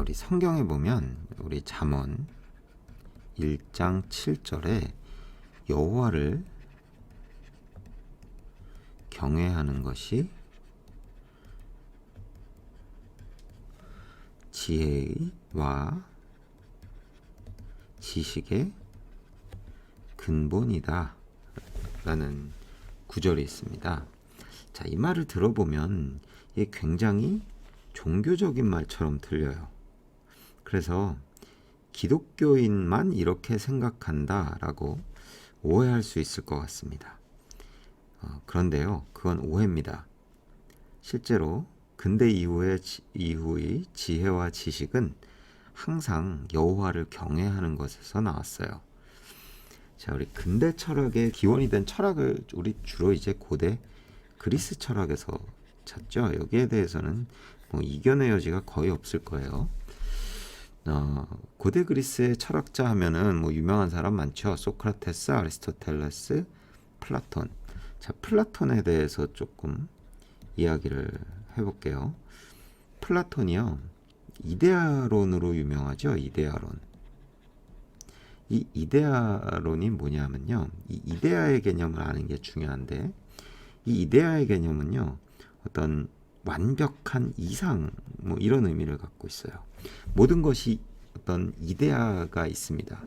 우리 성경에 보면 우리 잠언 1장 7절에 여호와를 경외하는 것이 지혜와 지식의 근본이다 라는 구절이 있습니다. 자, 이 말을 들어보면 이게 굉장히 종교적인 말처럼 들려요. 그래서 기독교인만 이렇게 생각한다라고 오해할 수 있을 것 같습니다. 그런데요, 그건 오해입니다. 실제로 근대 이후의 지혜와 지식은 항상 여호와를 경외하는 것에서 나왔어요. 자, 우리 근대 철학의 기원이 된 철학을 우리 주로 이제 고대 그리스 철학에서 찾죠. 여기에 대해서는 뭐 이견의 여지가 거의 없을 거예요. 고대 그리스의 철학자 하면은 뭐 유명한 사람 많죠. 소크라테스, 아리스토텔레스, 플라톤. 자, 플라톤에 대해서 조금 이야기를 해볼게요. 플라톤이요, 이데아론으로 유명하죠. 이데아론. 이 이데아론이 뭐냐면요, 이 이데아의 개념을 아는 게 중요한데, 이 이데아의 개념은요, 어떤 완벽한 이상, 뭐 이런 의미를 갖고 있어요. 모든 것이 어떤 이데아가 있습니다.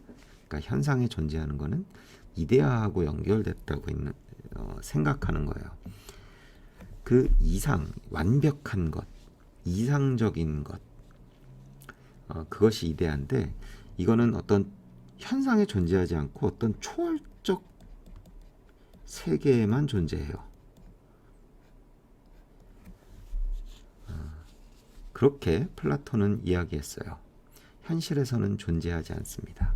그러니까 현상에 존재하는 것은 이데아하고 연결됐다고 생각하는 거예요. 그 이상, 완벽한 것, 이상적인 것, 그것이 이데아인데, 이거는 어떤 현상에 존재하지 않고 어떤 초월적 세계에만 존재해요. 그렇게 플라톤은 이야기했어요. 현실에서는 존재하지 않습니다.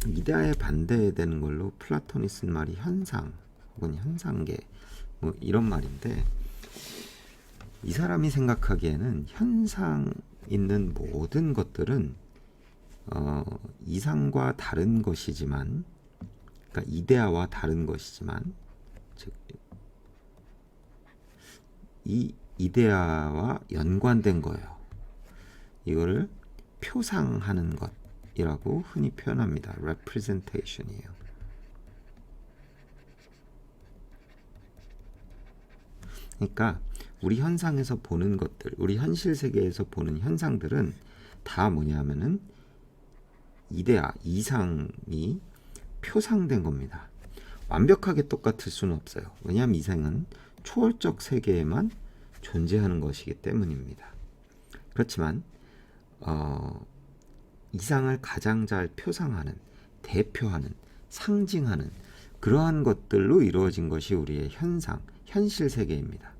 이데아에 반대되는 걸로 플라톤이 쓴 말이 현상 혹은 현상계, 뭐 이런 말인데, 이 사람이 생각하기에는 현상 있는 모든 것들은 이상과 다른 것이지만, 그러니까 이데아와 다른 것이지만, 즉 이 이데아와 연관된 거예요. 이거를 표상하는 것이라고 흔히 표현합니다. representation이에요. 그러니까 우리 현상에서 보는 것들, 우리 현실 세계에서 보는 현상들은 다 뭐냐면은 이데아, 이상이 표상된 겁니다. 완벽하게 똑같을 수는 없어요. 왜냐하면 이상은 초월적 세계에만 존재하는 것이기 때문입니다. 그렇지만 이상을 가장 잘 표상하는, 대표하는, 상징하는 그러한 것들로 이루어진 것이 우리의 현상, 현실 세계입니다.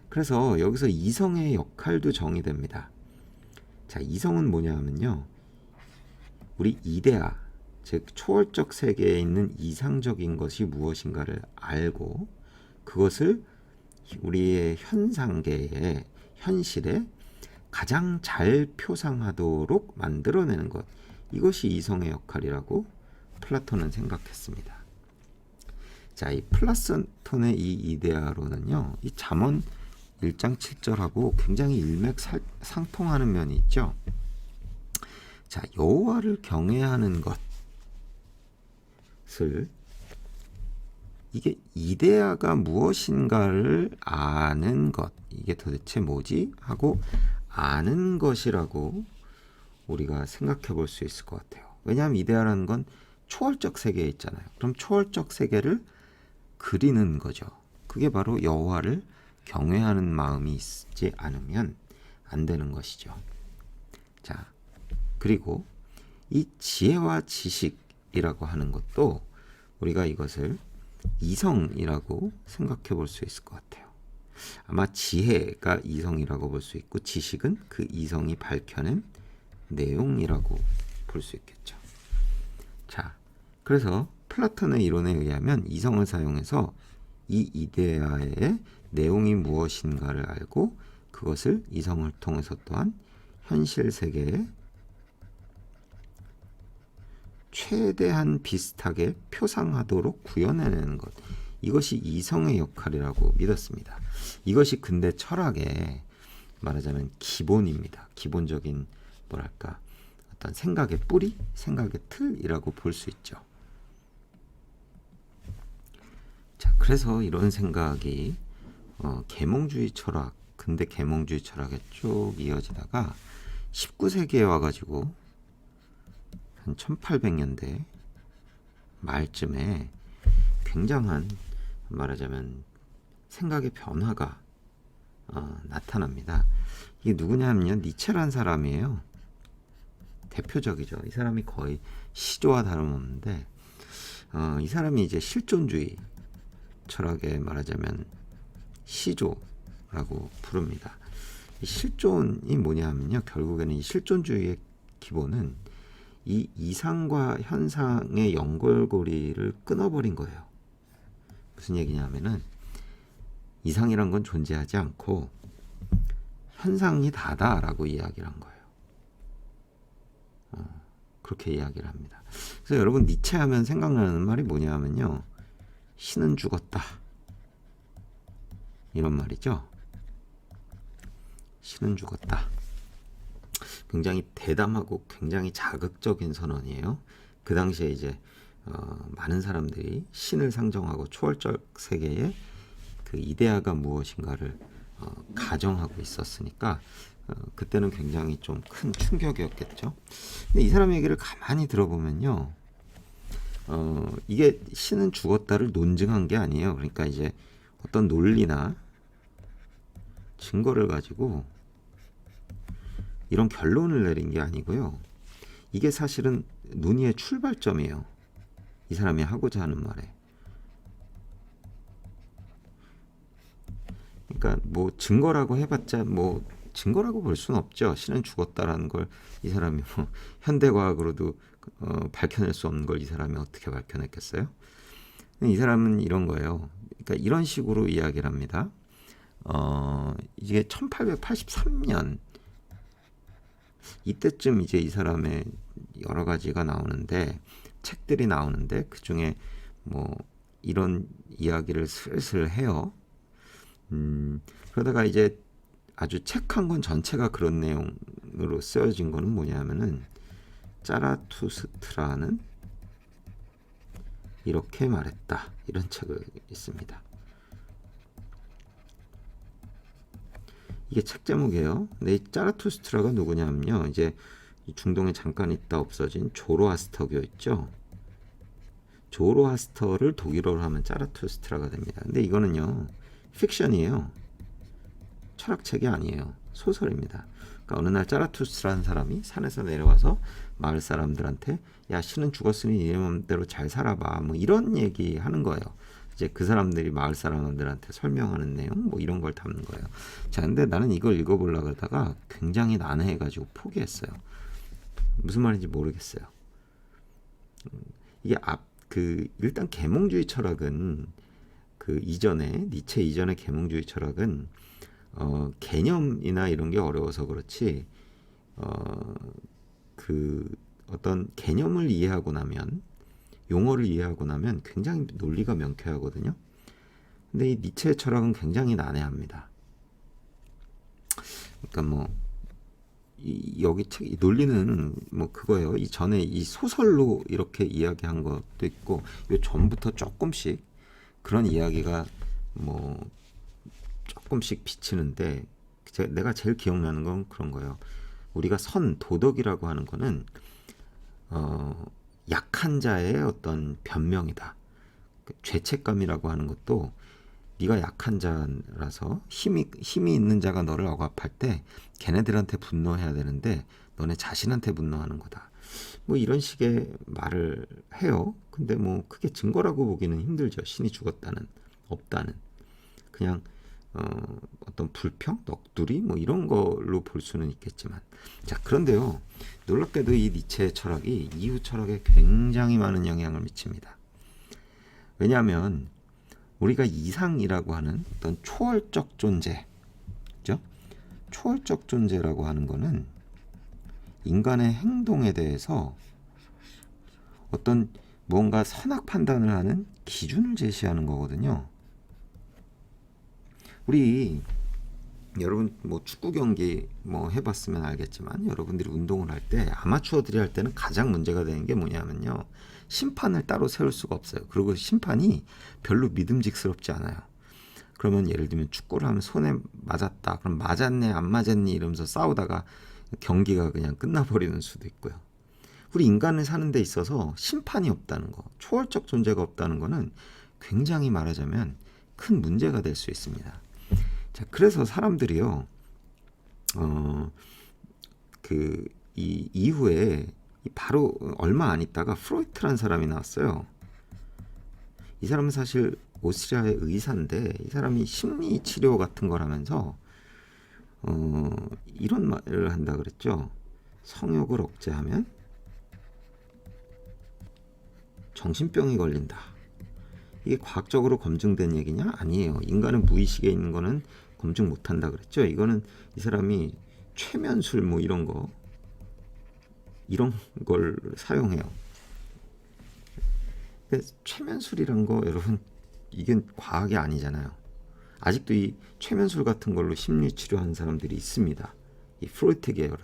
그래서 여기서 이성의 역할도 정의됩니다. 자, 이성은 뭐냐면요, 우리 이데아, 즉 초월적 세계에 있는 이상적인 것이 무엇인가를 알고 그것을 우리의 현상계의 현실에 가장 잘 표상하도록 만들어내는 것, 이것이 이성의 역할이라고 플라톤은 생각했습니다. 자, 이 플라톤의 이 이데아로는요, 이 잠언 1장 7절하고 굉장히 일맥상통하는 면이 있죠. 자, 여호와를 경외하는 것을, 이게 이데아가 무엇인가를 아는 것, 이게 도대체 뭐지? 하고 아는 것이라고 우리가 생각해 볼 수 있을 것 같아요. 왜냐하면 이데아라는 건 초월적 세계에 있잖아요. 그럼 초월적 세계를 그리는 거죠. 그게 바로 여호와를 경외하는 마음이 있지 않으면 안 되는 것이죠. 자, 그리고 이 지혜와 지식이라고 하는 것도 우리가 이것을 이성이라고 생각해 볼 수 있을 것 같아요. 아마 지혜가 이성이라고 볼 수 있고, 지식은 그 이성이 밝혀낸 내용이라고 볼 수 있겠죠. 자, 그래서 플라톤의 이론에 의하면 이성을 사용해서 이 이데아의 내용이 무엇인가를 알고 그것을 이성을 통해서 또한 현실 세계에 최대한 비슷하게 표상하도록 구현해내는 것, 이것이 이성의 역할이라고 믿었습니다. 이것이 근대 철학의 말하자면 기본입니다. 기본적인 뭐랄까 어떤 생각의 뿌리, 생각의 틀이라고 볼 수 있죠. 자, 그래서 이런 생각이 계몽주의 철학, 근대 계몽주의 철학에 쭉 이어지다가 19세기에 와가지고 한 1800년대 말쯤에 굉장한 말하자면 생각의 변화가 나타납니다. 이게 누구냐면요, 니체란 사람이에요. 대표적이죠. 이 사람이 거의 시조와 다름없는데 이 사람이 이제 실존주의 철학에 말하자면 시조라고 부릅니다. 이 실존이 뭐냐면요, 결국에는 이 실존주의의 기본은 이 이상과 현상의 연결고리를 끊어버린 거예요. 무슨 얘기냐면은 이상이란 건 존재하지 않고 현상이 다다라고 이야기를 한 거예요. 그렇게 이야기를 합니다. 그래서 여러분 니체 하면 생각나는 말이 뭐냐면요, 신은 죽었다, 이런 말이죠. 신은 죽었다. 굉장히 대담하고 굉장히 자극적인 선언이에요. 그 당시에 이제 많은 사람들이 신을 상정하고 초월적 세계의 그 이데아가 무엇인가를 가정하고 있었으니까 그때는 굉장히 좀 큰 충격이었겠죠. 근데 이 사람 얘기를 가만히 들어보면요, 이게 신은 죽었다를 논증한 게 아니에요. 그러니까 이제 어떤 논리나 증거를 가지고 이런 결론을 내린 게 아니고요. 이게 사실은 논의의 출발점이에요. 이 사람이 하고자 하는 말에. 그러니까 뭐 증거라고 해봤자 뭐 증거라고 볼 수는 없죠. 신은 죽었다라는 걸 이 사람이 뭐 현대과학으로도 밝혀낼 수 없는 걸 이 사람이 어떻게 밝혀냈겠어요? 이 사람은 이런 거예요. 그러니까 이런 식으로 이야기를 합니다. 이게 1883년 이때쯤 이제 이 사람의 여러 가지가 나오는데, 책들이 나오는데 그 중에 뭐 이런 이야기를 슬슬 해요. 그러다가 이제 아주 책 한 권 전체가 그런 내용으로 쓰여진 거는 뭐냐면은 짜라투스트라는 이렇게 말했다, 이런 책을 있습니다. 이게 책 제목이에요. 근데 이 짜라투스트라가 누구냐면요, 이제 중동에 잠깐 있다 없어진 조로아스터교 있죠. 조로아스터를 독일어로 하면 짜라투스트라가 됩니다. 근데 이거는요, 픽션이에요. 철학책이 아니에요. 소설입니다. 그러니까 어느 날 짜라투스트라는 사람이 산에서 내려와서 마을 사람들한테 야, 신은 죽었으니 네 맘대로 잘 살아봐, 뭐 이런 얘기 하는 거예요. 이제 그 사람들이 마을 사람들한테 설명하는 내용 뭐 이런 걸 담는 거예요. 자, 근데 나는 이걸 읽어보려고 그러다가 굉장히 난해해가지고 포기했어요. 무슨 말인지 모르겠어요. 이게 일단 계몽주의 철학은 그 이전에 니체 이전의 계몽주의 철학은 개념이나 이런 게 어려워서 그렇지 그 어떤 개념을 이해하고 나면, 용어를 이해하고 나면 굉장히 논리가 명쾌하거든요. 근데 이 니체의 철학은 굉장히 난해합니다. 그러니까 뭐 여기 이 논리는 뭐 그거예요. 이 전에 이 소설로 이렇게 이야기한 것도 있고, 요 전부터 조금씩 그런 이야기가 뭐 조금씩 비치는데, 내가 제일 기억나는 건 그런 거예요. 우리가 도덕이라고 하는 거는 약한 자의 어떤 변명이다. 죄책감이라고 하는 것도 네가 약한 자라서 힘이 있는 자가 너를 억압할 때 걔네들한테 분노해야 되는데 너네 자신한테 분노하는 거다. 뭐 이런 식의 말을 해요. 근데 뭐 그게 증거라고 보기는 힘들죠. 신이 죽었다는, 없다는. 그냥 어떤 불평, 넋두리 뭐 이런 걸로 볼 수는 있겠지만, 자, 그런데요, 놀랍게도 이 니체의 철학이 이후 철학에 굉장히 많은 영향을 미칩니다. 왜냐하면 우리가 이상이라고 하는 어떤 초월적 존재, 그죠? 초월적 존재라고 하는 거는 인간의 행동에 대해서 어떤 뭔가 선악 판단을 하는 기준을 제시하는 거거든요. 우리 여러분 뭐 축구 경기 뭐 해봤으면 알겠지만 여러분들이 운동을 할 때 아마추어들이 할 때는 가장 문제가 되는 게 뭐냐면요. 심판을 따로 세울 수가 없어요. 그리고 심판이 별로 믿음직스럽지 않아요. 그러면 예를 들면 축구를 하면 손에 맞았다. 그럼 맞았네 안 맞았니 이러면서 싸우다가 경기가 그냥 끝나버리는 수도 있고요. 우리 인간을 사는 데 있어서 심판이 없다는 거, 초월적 존재가 없다는 거는 굉장히 말하자면 큰 문제가 될 수 있습니다. 자, 그래서 사람들이요, 이 이후에 바로 얼마 안 있다가 프로이트라는 사람이 나왔어요. 이 사람은 사실 오스트리아의 의사인데 이 사람이 심리 치료 같은 걸 하면서 이런 말을 한다 그랬죠. 성욕을 억제하면 정신병이 걸린다. 이게 과학적으로 검증된 얘기냐? 아니에요. 인간은 무의식에 있는 거는 검증 못한다 그랬죠. 이거는 이 사람이 최면술 뭐 이런 걸 사용해요. 최면술이란 거 여러분 이게 과학이 아니잖아요. 아직도 이 최면술 같은 걸로 심리 치료하는 사람들이 있습니다. 이 프로이트 계열은.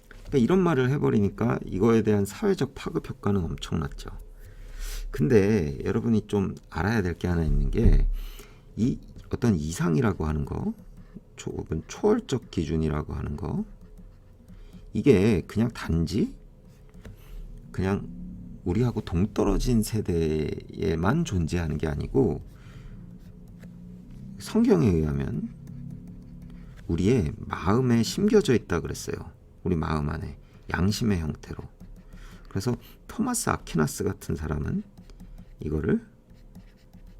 그러니까 이런 말을 해버리니까 이거에 대한 사회적 파급 효과는 엄청났죠. 근데 여러분이 좀 알아야 될 게 하나 있는 게 이 어떤 이상이라고 하는 거, 혹은 초월적 기준이라고 하는 거, 이게 그냥 단지 그냥 우리하고 동떨어진 세대에만 존재하는 게 아니고 성경에 의하면 우리의 마음에 심겨져 있다 그랬어요. 우리 마음 안에 양심의 형태로. 그래서 토마스 아퀴나스 같은 사람은 이거를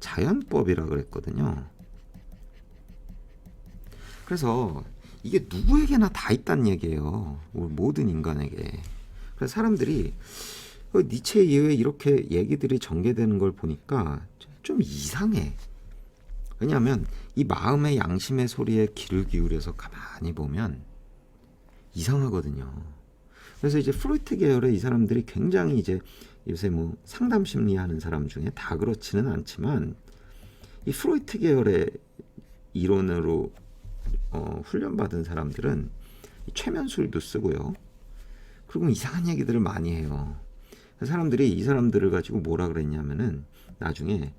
자연법이라 그랬거든요. 그래서 이게 누구에게나 다 있다는 얘기예요. 모든 인간에게. 그래서 사람들이 니체 이후에 이렇게 얘기들이 전개되는 걸 보니까 좀 이상해. 왜냐하면 이 마음의 양심의 소리에 귀를 기울여서 가만히 보면 이상하거든요. 그래서 이제 프로이트 계열의 이 사람들이 굉장히 이제 요새 뭐 상담 심리 하는 사람 중에 다 그렇지는 않지만 이 프로이트 계열의 이론으로 훈련받은 사람들은 최면술도 쓰고요. 그리고 이상한 얘기들을 많이 해요. 사람들이 이 사람들을 가지고 뭐라 그랬냐면은 나중에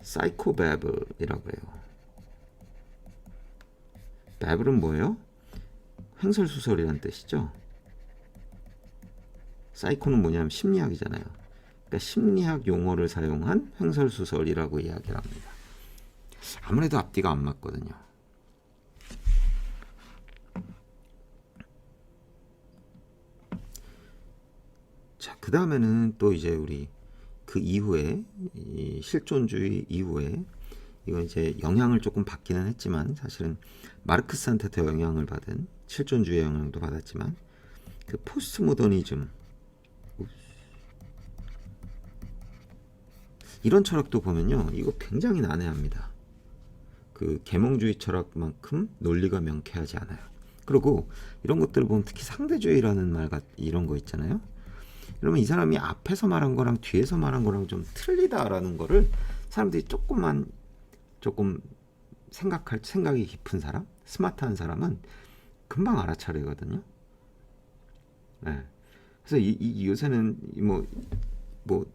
사이코배블이라고 해요. 배블은 뭐예요? 횡설수설이라는 뜻이죠. 사이코는 뭐냐면 심리학이잖아요. 그러니까 심리학 용어를 사용한 횡설수설이라고 이야기를 합니다. 아무래도 앞뒤가 안 맞거든요. 자, 그 다음에는 또 이제 우리 그 이후에 이 실존주의 이후에 이건 이제 영향을 조금 받기는 했지만 사실은 마르크스한테 더 영향을 받은 실존주의 영향도 받았지만 그 포스트 모더니즘 이런 철학도 보면요 이거 굉장히 난해합니다. 그 계몽주의 철학만큼 논리가 명쾌하지 않아요. 그리고 이런 것들을 보면 특히 상대주의라는 말 이런 거 있잖아요. 그러면 이 사람이 앞에서 말한 거랑 뒤에서 말한 거랑 좀 틀리다라는 거를 사람들이 조금 생각이 깊은 사람, 스마트한 사람은 금방 알아차리거든요. 네. 그래서 요새는 뭐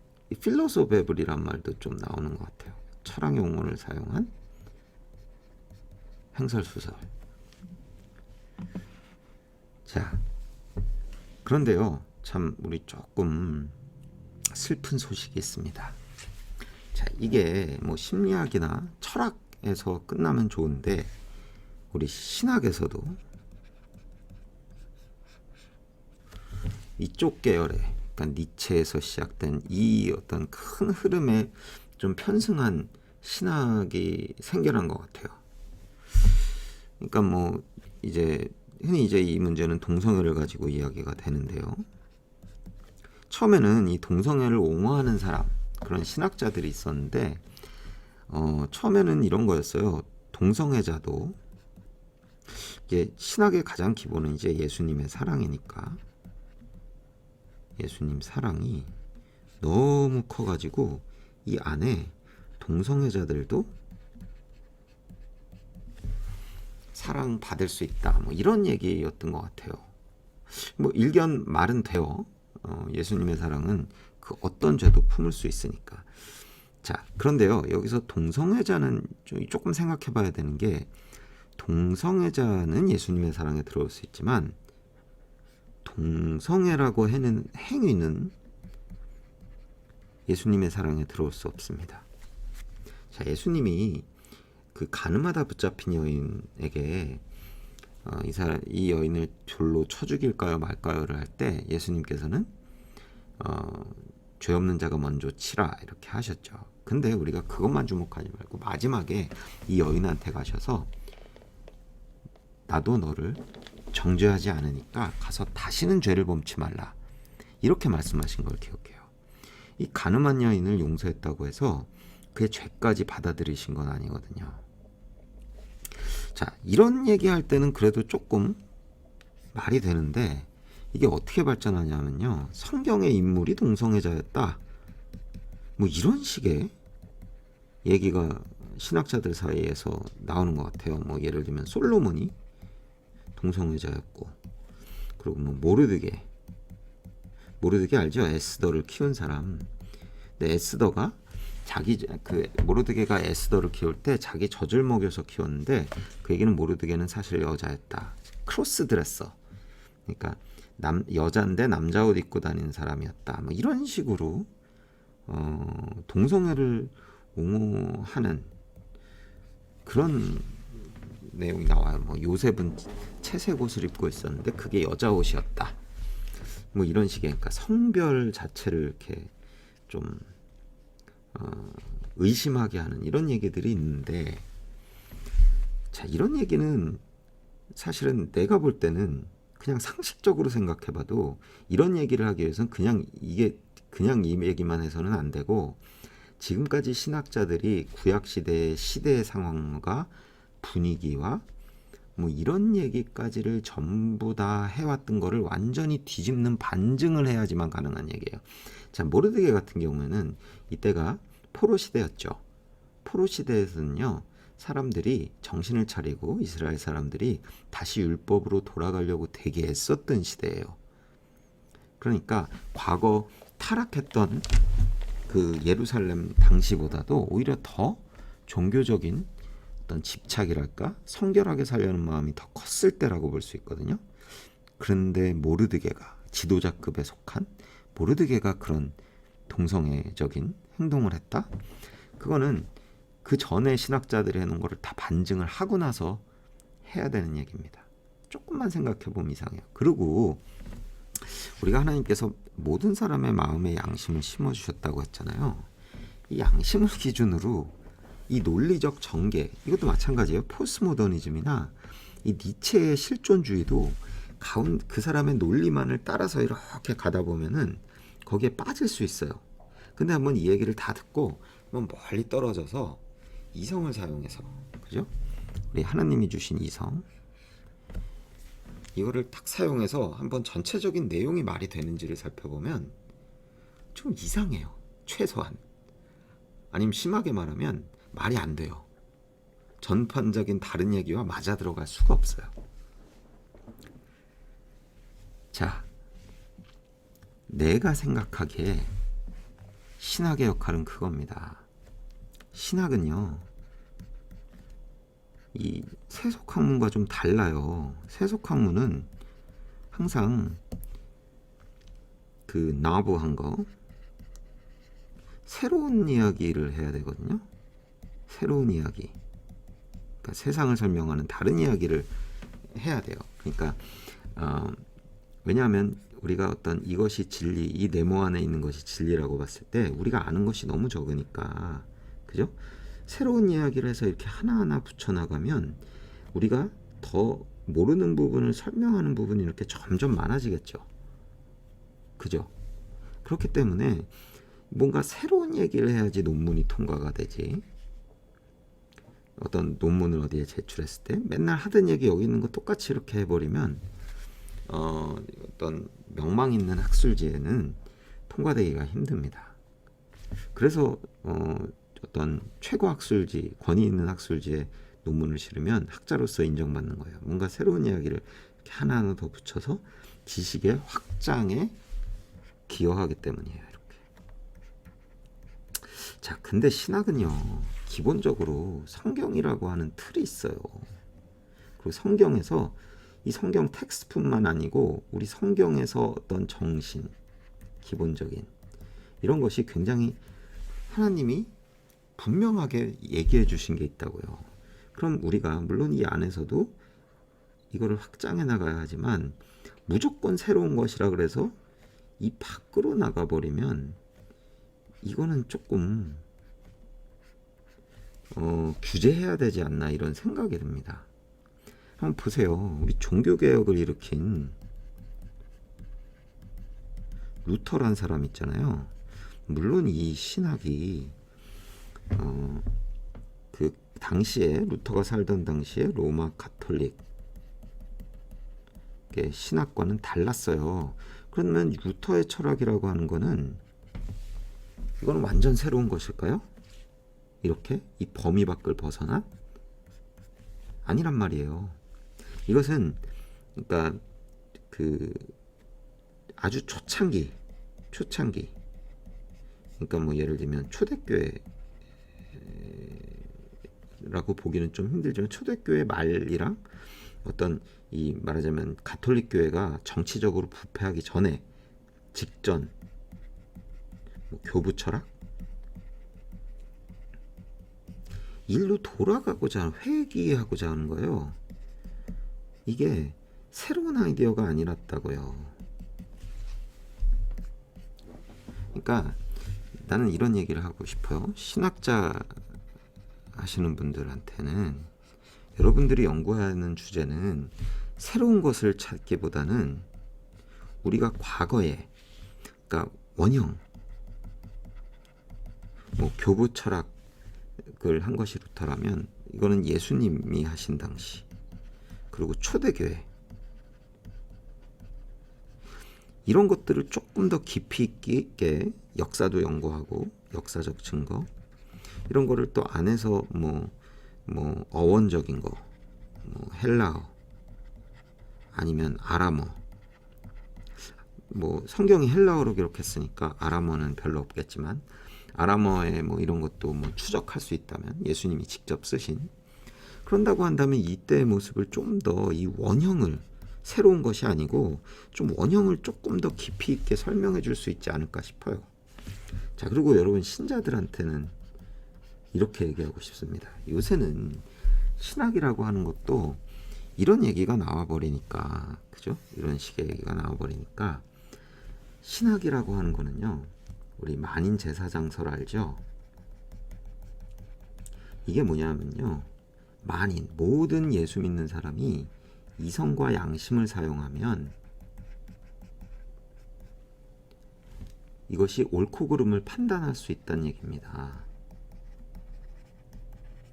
필로소베블이란 말도 좀 나오는 것 같아요. 철학 용어를 사용한 횡설수설. 자, 그런데요, 참 우리 조금 슬픈 소식이 있습니다. 자, 이게 뭐 심리학이나 철학에서 끝나면 좋은데 우리 신학에서도 이쪽 계열의 그러니까 니체에서 시작된 이 어떤 큰 흐름에 좀 편승한 신학이 생겨난 것 같아요. 그러니까 뭐 이제 흔히 이제 이 문제는 동성애를 가지고 이야기가 되는데요. 처음에는 이 동성애를 옹호하는 사람 그런 신학자들이 있었는데 처음에는 이런 거였어요. 동성애자도 이제 신학의 가장 기본은 이제 예수님의 사랑이니까 예수님 사랑이 너무 커가지고 이 안에 동성애자들도 사랑 받을 수 있다. 뭐 이런 얘기였던 것 같아요. 뭐 일견 말은 돼요. 예수님의 사랑은 그 어떤 죄도 품을 수 있으니까. 자, 그런데요. 여기서 동성애자는 조금 생각해 봐야 되는 게, 동성애자는 예수님의 사랑에 들어올 수 있지만 동성애라고 하는 행위는 예수님의 사랑에 들어올 수 없습니다. 자, 예수님이 그 가늠하다 붙잡힌 여인에게 이 여인을 돌로 쳐 죽일까요 말까요를 할 때 예수님께서는 죄 없는 자가 먼저 치라 이렇게 하셨죠. 근데 우리가 그것만 주목하지 말고 마지막에 이 여인한테 가셔서 나도 너를 정죄하지 않으니까 가서 다시는 죄를 범치 말라 이렇게 말씀하신 걸 기억해요. 이 가늠한 여인을 용서했다고 해서 그의 죄까지 받아들이신 건 아니거든요. 자, 이런 얘기할 때는 그래도 조금 말이 되는데, 이게 어떻게 발전하냐면요, 성경의 인물이 동성애자였다 뭐 이런 식의 얘기가 신학자들 사이에서 나오는 것 같아요. 뭐 예를 들면 솔로몬이 동성애자였고, 그리고 뭐 모르드게 알죠? 에스더를 키운 사람. 근데 에스더가 모르드게가 에스더를 키울 때 자기 젖을 먹여서 키웠는데, 그 얘기는 모르드게는 사실 여자였다. 크로스 드레서. 그러니까 여자인데 남자 옷 입고 다니는 사람이었다. 뭐 이런 식으로 동성애를 옹호하는 그런 내용이 나와요. 뭐 요셉은 채색 옷을 입고 있었는데 그게 여자 옷이었다. 뭐 이런 식의, 그러니까 성별 자체를 이렇게 좀 의심하게 하는 이런 얘기들이 있는데, 자, 이런 얘기는 사실은 내가 볼 때는 그냥 상식적으로 생각해봐도 이런 얘기를 하기 위해서는 그냥 이 얘기만 해서는 안 되고, 지금까지 신학자들이 구약 시대의 상황과 분위기와 뭐 이런 얘기까지를 전부 다 해왔던 거를 완전히 뒤집는 반증을 해야지만 가능한 얘기예요. 자, 모르드게 같은 경우에는 이때가 포로 시대였죠. 포로 시대에서는요, 사람들이 정신을 차리고 이스라엘 사람들이 다시 율법으로 돌아가려고 되게 애썼던 시대예요. 그러니까 과거 타락했던 그 예루살렘 당시보다도 오히려 더 종교적인 어떤 집착이랄까, 성결하게 살려는 마음이 더 컸을 때라고 볼 수 있거든요. 그런데 모르드게가, 지도자급에 속한 모르드게가 그런 동성애적인 행동을 했다? 그거는 그 전에 신학자들이 해놓은 거를 다 반증을 하고 나서 해야 되는 얘기입니다. 조금만 생각해보면 이상해요. 그리고 우리가 하나님께서 모든 사람의 마음에 양심을 심어주셨다고 했잖아요. 이 양심을 기준으로 이 논리적 전개, 이것도 마찬가지예요. 포스모더니즘이나 이 니체의 실존주의도 그 사람의 논리만을 따라서 이렇게 가다 보면은 거기에 빠질 수 있어요. 근데 한번 이 얘기를 다 듣고 한번 멀리 떨어져서 이성을 사용해서, 그죠? 우리 하나님이 주신 이성, 이거를 딱 사용해서 한번 전체적인 내용이 말이 되는지를 살펴보면 좀 이상해요. 최소한. 아니면 심하게 말하면 말이 안 돼요. 전반적인 다른 얘기와 맞아 들어갈 수가 없어요. 자, 내가 생각하기에 신학의 역할은 그겁니다. 신학은요, 이 세속학문과 좀 달라요. 세속학문은 항상 그 나부한 거, 새로운 이야기를 해야 되거든요. 새로운 이야기. 그러니까 세상을 설명하는 다른 이야기를 해야 돼요. 그러니까 왜냐하면 우리가 어떤 이것이 진리, 이 네모 안에 있는 것이 진리라고 봤을 때 우리가 아는 것이 너무 적으니까, 그죠? 새로운 이야기를 해서 이렇게 하나하나 붙여나가면 우리가 더 모르는 부분을 설명하는 부분이 이렇게 점점 많아지겠죠. 그죠? 그렇기 때문에 뭔가 새로운 얘기를 해야지 논문이 통과가 되지. 어떤 논문을 어디에 제출했을 때 맨날 하던 얘기 여기 있는 거 똑같이 이렇게 해버리면 어떤 명망 있는 학술지에는 통과되기가 힘듭니다. 그래서 어떤 최고 학술지, 권위 있는 학술지에 논문을 실으면 학자로서 인정받는 거예요. 뭔가 새로운 이야기를 이렇게 하나하나 더 붙여서 지식의 확장에 기여하기 때문이에요. 이렇게. 자, 근데 신학은요, 기본적으로 성경이라고 하는 틀이 있어요. 그리고 성경에서 이 성경 텍스트뿐만 아니고 우리 성경에서 어떤 정신, 기본적인 이런 것이 굉장히 하나님이 분명하게 얘기해 주신 게 있다고요. 그럼 우리가 물론 이 안에서도 이거를 확장해 나가야 하지만 무조건 새로운 것이라 그래서 이 밖으로 나가버리면 이거는 조금 규제해야 되지 않나 이런 생각이 듭니다. 한번 보세요. 우리 종교개혁을 일으킨 루터란 사람 있잖아요. 물론 이 신학이 그 당시에 루터가 살던 당시에 로마 가톨릭 신학과는 달랐어요. 그러면 루터의 철학이라고 하는 거는 이건 완전 새로운 것일까요? 이렇게 이 범위 밖을 벗어나? 아니란 말이에요. 이것은 그러니까 그 아주 초창기 그러니까 뭐 예를 들면 초대교회라고 보기는 좀 힘들지만 초대교회 말이랑 어떤 이 말하자면 가톨릭 교회가 정치적으로 부패하기 전에 직전 뭐 교부 철학 일로 돌아가고자 회귀하고자 하는 거예요. 이게 새로운 아이디어가 아니랐다고요. 그러니까 나는 이런 얘기를 하고 싶어요. 신학자 하시는 분들한테는 여러분들이 연구하는 주제는 새로운 것을 찾기보다는 우리가 과거에 그러니까 원형 뭐 교부 철학을 한 것이 루터라면 이거는 예수님이 하신 당시 그리고 초대교회 이런 것들을 조금 더 깊이 있게 역사도 연구하고 역사적 증거 이런 거를 또 안에서 뭐 어원적인 거 뭐 헬라어 아니면 아람어 뭐 성경이 헬라어로 기록했으니까 아람어는 별로 없겠지만 아람어에 뭐 이런 것도 뭐 추적할 수 있다면 예수님이 직접 쓰신 그런다고 한다면 이때의 모습을 좀 더 이 원형을 새로운 것이 아니고 좀 원형을 조금 더 깊이 있게 설명해 줄 수 있지 않을까 싶어요. 자, 그리고 여러분 신자들한테는 이렇게 얘기하고 싶습니다. 요새는 신학이라고 하는 것도 이런 얘기가 나와버리니까 그죠? 이런 식의 얘기가 나와버리니까 신학이라고 하는 거는요. 우리 만인 제사장설 알죠? 이게 뭐냐면요. 만인 모든 예수 믿는 사람이 이성과 양심을 사용하면 이것이 옳고 그름을 판단할 수 있다는 얘기입니다.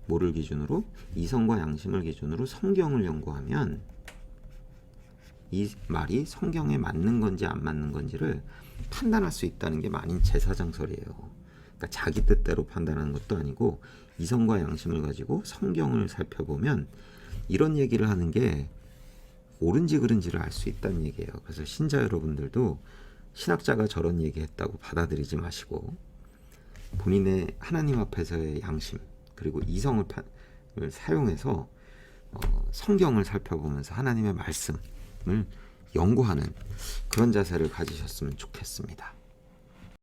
뭐를 기준으로? 이성과 양심을 기준으로 성경을 연구하면 이 말이 성경에 맞는 건지 안 맞는 건지를 판단할 수 있다는 게 만인 제사장설이에요. 그러니까 자기 뜻대로 판단하는 것도 아니고 이성과 양심을 가지고 성경을 살펴보면 이런 얘기를 하는 게 옳은지 그른지를 알 수 있다는 얘기예요. 그래서 신자 여러분들도 신학자가 저런 얘기했다고 받아들이지 마시고 본인의 하나님 앞에서의 양심 그리고 이성을 사용해서 성경을 살펴보면서 하나님의 말씀을 연구하는 그런 자세를 가지셨으면 좋겠습니다.